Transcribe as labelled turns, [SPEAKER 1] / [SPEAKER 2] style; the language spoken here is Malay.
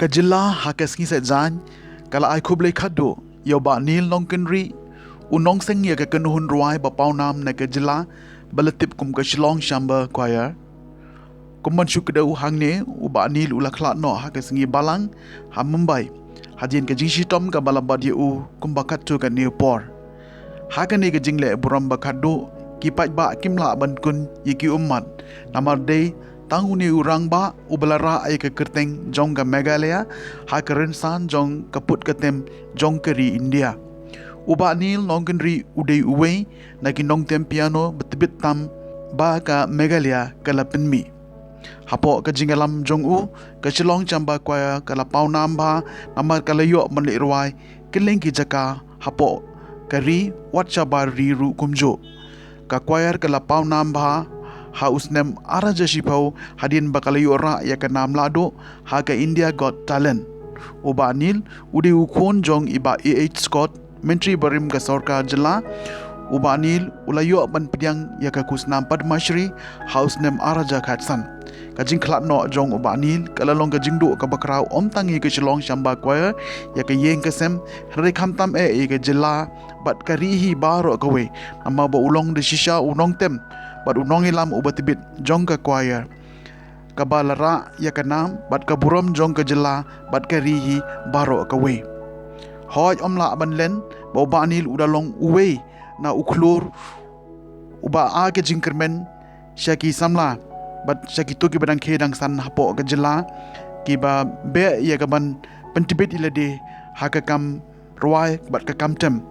[SPEAKER 1] Kajila hakesngi sejany kala ai khublei khadu yo ba nil nong kenri unong seng ye ka kenuhun ruai ba paunam na kajila balatip kum ka shilong shamba choir kumman shukdau hangne u ba nil ulakhla no hakesngi balang ha Mumbai hadien ka jingshi tom ka balabad ye u kumbakat tu ka Newport hakane ka jingle buram ba khadu kipat ba kimla ban kun yiki ummat namar dei tanguni urang ba ubalara ay ke kerteng jong ka Meghalaya ha kerensan jong kaput katem jong keri India uba nil nongkenri udei uwei na kinong tem piano betebit tam ba ka Meghalaya kala penmi hapo ka jingalam jong u ka chilong chamba kwaya kala paunam ba namar kala yo manli ruai keleng ki jaka hapo kari watcha bar riru kumjo ka choir kala paunam ba ha usnem ara jashipau hadin bakalayo ra ya ka nam lado ha ka India Got Talent uba nil ude ukon jong iba Scott menteri barim ka sorka jela uba nil ulayo ban pediang ya ka kusnam Padma Shri ha usnem ara jakhatsan ka jingkhlat no jong uba nil kala long ka jingdu ka bakrau om tangi ka chlong shamba choir ya ka yeng ka sem re khamtam ka jela bat ka rihi baro ka we amma ba ulong de shisha unong tem bat unong ilam ubatibit jong ka choir kabalara ya ka nam bat ka burom jong ka jela bat ka rihi baro ka we hoj omla ban len ba banil udalong uwe na uklur uba a ke jingkermen shaki samla bat shaki to ki badang khedang san hapo ka jela ki ba be ya ka ban pentibit ilade ha ka kam ruai bat ka kam tem